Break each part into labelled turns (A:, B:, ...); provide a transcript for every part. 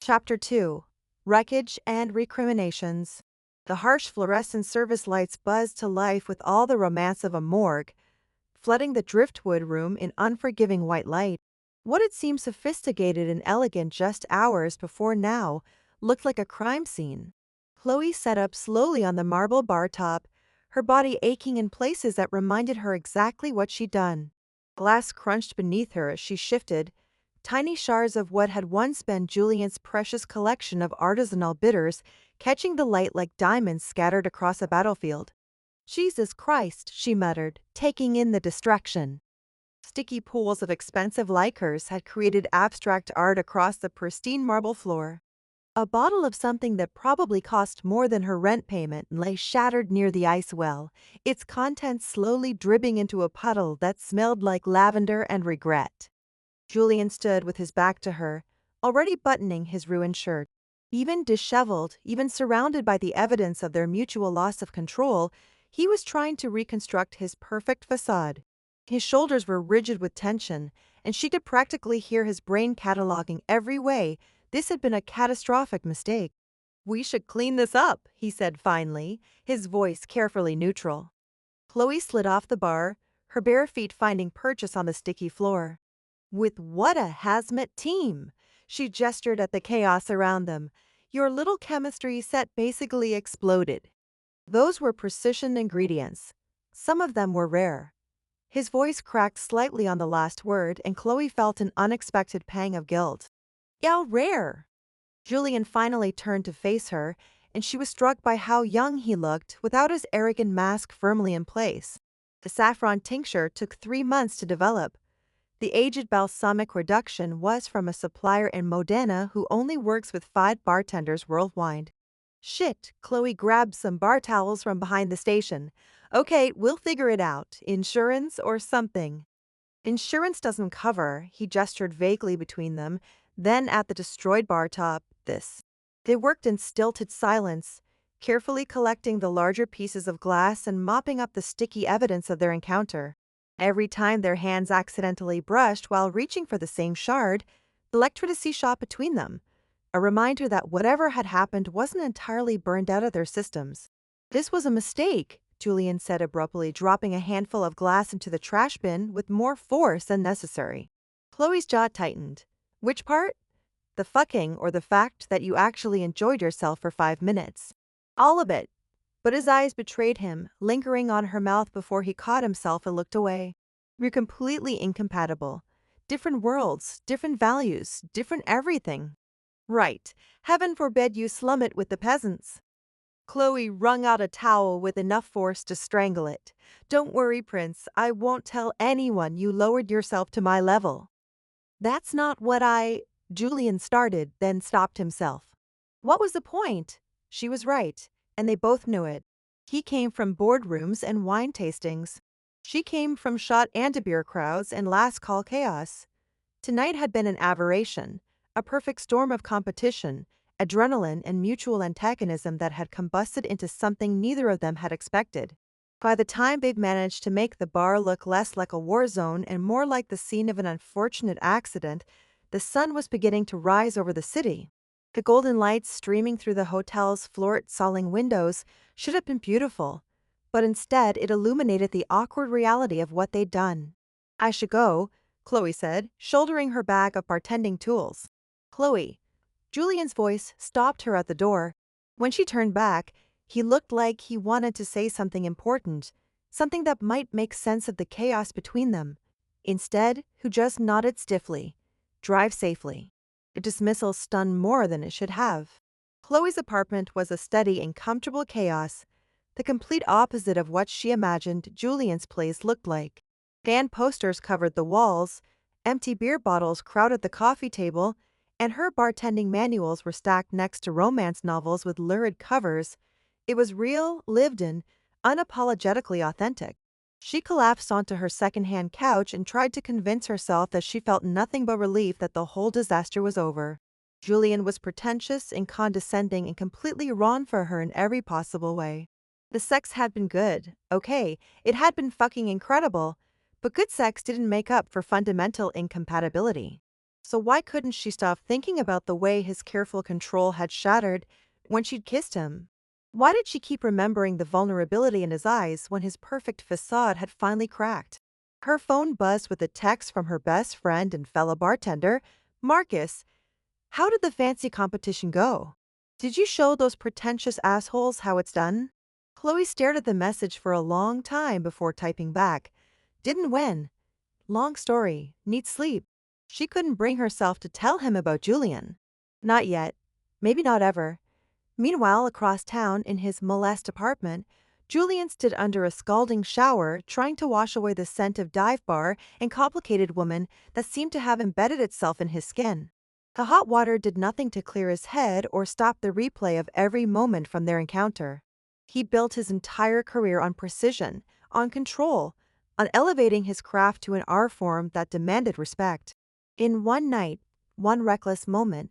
A: Chapter 2. Wreckage and Recriminations. The harsh fluorescent service lights buzzed to life with all the romance of a morgue, flooding the driftwood room in unforgiving white light. What had seemed sophisticated and elegant just hours before now looked like a crime scene. Chloe sat up slowly on the marble bar top, her body aching in places that reminded her exactly what she'd done. Glass crunched beneath her as she shifted, tiny shards of what had once been Julian's precious collection of artisanal bitters catching the light like diamonds scattered across a battlefield. "Jesus Christ," she muttered, taking in the distraction. Sticky pools of expensive liquors had created abstract art across the pristine marble floor. A bottle of something that probably cost more than her rent payment lay shattered near the ice well, its contents slowly dripping into a puddle that smelled like lavender and regret. Julian stood with his back to her, already buttoning his ruined shirt. Even disheveled, even surrounded by the evidence of their mutual loss of control, he was trying to reconstruct his perfect facade. His shoulders were rigid with tension, and she could practically hear his brain cataloging every way this had been a catastrophic mistake. "We should clean this up," he said finally, his voice carefully neutral. Chloe slid off the bar, her bare feet finding purchase on the sticky floor. "With what a hazmat team!" She gestured at the chaos around them. "Your little chemistry set basically exploded." Those were precision ingredients. Some of them were rare. His voice cracked slightly on the last word, and Chloe felt an unexpected pang of guilt. "Yeah, rare." Julian finally turned to face her, and she was struck by how young he looked without his arrogant mask firmly in place. The saffron tincture took 3 months to develop. The aged balsamic reduction was from a supplier in Modena who only works with 5 bartenders worldwide. "Shit," Chloe grabbed some bar towels from behind the station. "Okay, we'll figure it out. Insurance or something." "Insurance doesn't cover," he gestured vaguely between them, then at the destroyed bar top, "this." They worked in stilted silence, carefully collecting the larger pieces of glass and mopping up the sticky evidence of their encounter. Every time their hands accidentally brushed while reaching for the same shard, electricity shot between them, a reminder that whatever had happened wasn't entirely burned out of their systems. "This was a mistake," Julian said abruptly, dropping a handful of glass into the trash bin with more force than necessary. Chloe's jaw tightened. "Which part? The fucking or the fact that you actually enjoyed yourself for 5 minutes?" "All of it." But his eyes betrayed him, lingering on her mouth before he caught himself and looked away. "We're completely incompatible. Different worlds, different values, different everything." "Right. Heaven forbid you slum it with the peasants." Chloe wrung out a towel with enough force to strangle it. "Don't worry, Prince. I won't tell anyone you lowered yourself to my level." "That's not what Julian started, then stopped himself. What was the point? She was right, and they both knew it. He came from boardrooms and wine tastings. She came from shot and beer crowds and last call chaos. Tonight had been an aberration, a perfect storm of competition, adrenaline, and mutual antagonism that had combusted into something neither of them had expected. By the time they'd managed to make the bar look less like a war zone and more like the scene of an unfortunate accident, the sun was beginning to rise over the city. The golden lights streaming through the hotel's floor-soling windows should have been beautiful, but instead it illuminated the awkward reality of what they'd done. "I should go," Chloe said, shouldering her bag of bartending tools. "Chloe." Julian's voice stopped her at the door. When she turned back, he looked like he wanted to say something important, something that might make sense of the chaos between them. Instead, he just nodded stiffly. "Drive safely." A dismissal stunned more than it should have. Chloe's apartment was a study in comfortable chaos, the complete opposite of what she imagined Julian's place looked like. Banned posters covered the walls, empty beer bottles crowded the coffee table, and her bartending manuals were stacked next to romance novels with lurid covers. It was real, lived in, unapologetically authentic. She collapsed onto her second-hand couch and tried to convince herself that she felt nothing but relief that the whole disaster was over. Julian was pretentious and condescending and completely wrong for her in every possible way. The sex had been good, okay, it had been fucking incredible, but good sex didn't make up for fundamental incompatibility. So why couldn't she stop thinking about the way his careful control had shattered when she'd kissed him? Why did she keep remembering the vulnerability in his eyes when his perfect facade had finally cracked? Her phone buzzed with a text from her best friend and fellow bartender, Marcus. How did the fancy competition go? Did you show those pretentious assholes how it's done? Chloe stared at the message for a long time before typing back. Didn't win. Long story. Needs sleep. She couldn't bring herself to tell him about Julian. Not yet. Maybe not ever. Meanwhile, across town in his molest apartment, Julian stood under a scalding shower trying to wash away the scent of dive bar and complicated woman that seemed to have embedded itself in his skin. The hot water did nothing to clear his head or stop the replay of every moment from their encounter. He built his entire career on precision, on control, on elevating his craft to an art form that demanded respect. In one night, one reckless moment,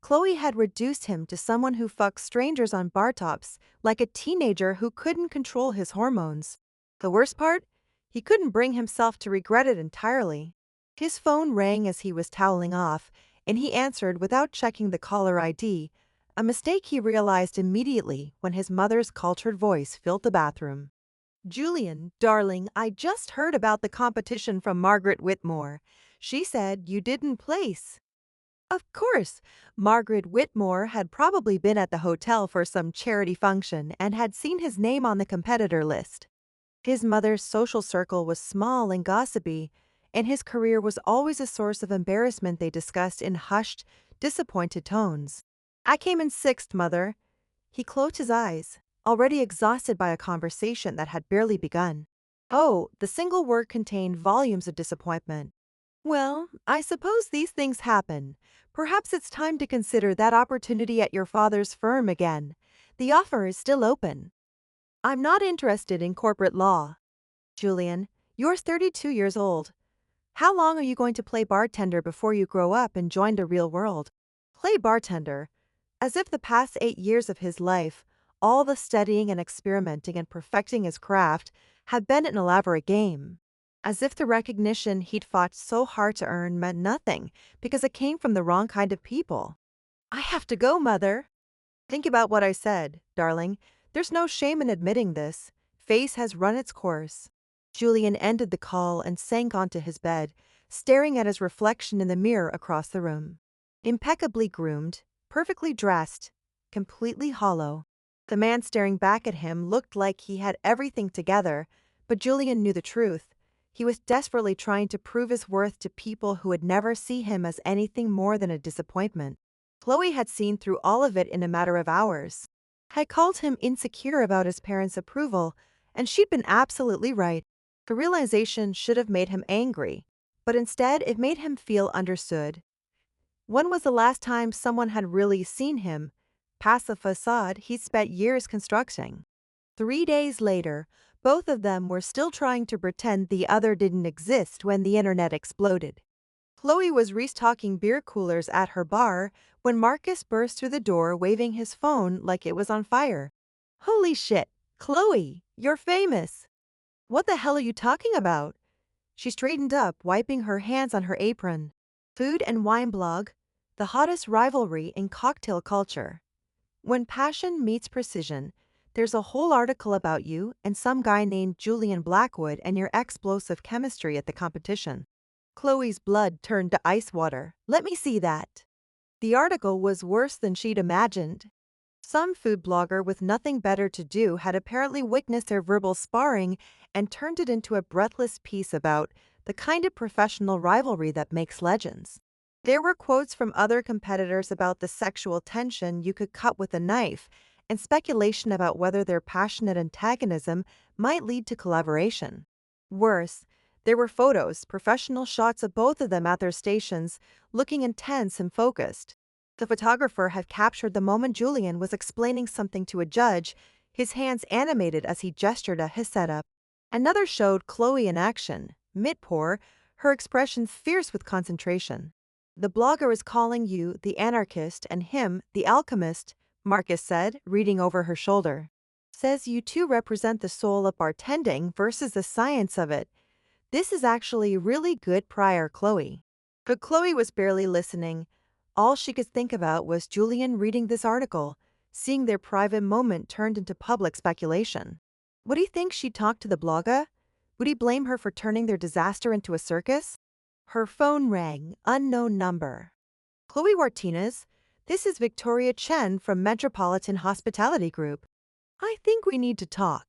A: Chloe had reduced him to someone who fucked strangers on bar tops, like a teenager who couldn't control his hormones. The worst part? He couldn't bring himself to regret it entirely. His phone rang as he was toweling off, and he answered without checking the caller ID, a mistake he realized immediately when his mother's cultured voice filled the bathroom. Julian, darling, I just heard about the competition from Margaret Whitmore. She said you didn't place. Of course, Margaret Whitmore had probably been at the hotel for some charity function and had seen his name on the competitor list. His mother's social circle was small and gossipy, and his career was always a source of embarrassment they discussed in hushed, disappointed tones. I came in sixth, Mother. He closed his eyes, already exhausted by a conversation that had barely begun. Oh, the single word contained volumes of disappointment. Well, I suppose these things happen. Perhaps it's time to consider that opportunity at your father's firm again. The offer is still open. I'm not interested in corporate law. Julian, you're 32 years old. How long are you going to play bartender before you grow up and join the real world? Play bartender. As if the past 8 years of his life, all the studying and experimenting and perfecting his craft, had been an elaborate game. As if the recognition he'd fought so hard to earn meant nothing because it came from the wrong kind of people. I have to go, Mother. Think about what I said, darling. There's no shame in admitting this. Face has run its course. Julian ended the call and sank onto his bed, staring at his reflection in the mirror across the room. Impeccably groomed, perfectly dressed, completely hollow. The man staring back at him looked like he had everything together, but Julian knew the truth. He was desperately trying to prove his worth to people who would never see him as anything more than a disappointment. Chloe had seen through all of it in a matter of hours. Had called him insecure about his parents' approval, and she'd been absolutely right. The realization should have made him angry, but instead it made him feel understood. When was the last time someone had really seen him, past the facade he'd spent years constructing? 3 days later, both of them were still trying to pretend the other didn't exist when the internet exploded. Chloe was restocking beer coolers at her bar when Marcus burst through the door waving his phone like it was on fire. Holy shit, Chloe, you're famous! What the hell are you talking about? She straightened up, wiping her hands on her apron. Food and Wine blog, the hottest rivalry in cocktail culture. When passion meets precision, there's a whole article about you and some guy named Julian Blackwood and your explosive chemistry at the competition. Chloe's blood turned to ice water. Let me see that. The article was worse than she'd imagined. Some food blogger with nothing better to do had apparently witnessed their verbal sparring and turned it into a breathless piece about the kind of professional rivalry that makes legends. There were quotes from other competitors about the sexual tension you could cut with a knife and speculation about whether their passionate antagonism might lead to collaboration. Worse, there were photos, professional shots of both of them at their stations, looking intense and focused. The photographer had captured the moment Julian was explaining something to a judge, his hands animated as he gestured at his setup. Another showed Chloe in action, mid-pour, her expression fierce with concentration. The blogger is calling you the anarchist and him the alchemist, Marcus said, reading over her shoulder. Says you two represent the soul of bartending versus the science of it. This is actually really good prior, Chloe. But Chloe was barely listening. All she could think about was Julian reading this article, seeing their private moment turned into public speculation. Would he think she talked to the blogger? Would he blame her for turning their disaster into a circus? Her phone rang, unknown number. Chloe Martinez, this is Victoria Chen from Metropolitan Hospitality Group. I think we need to talk.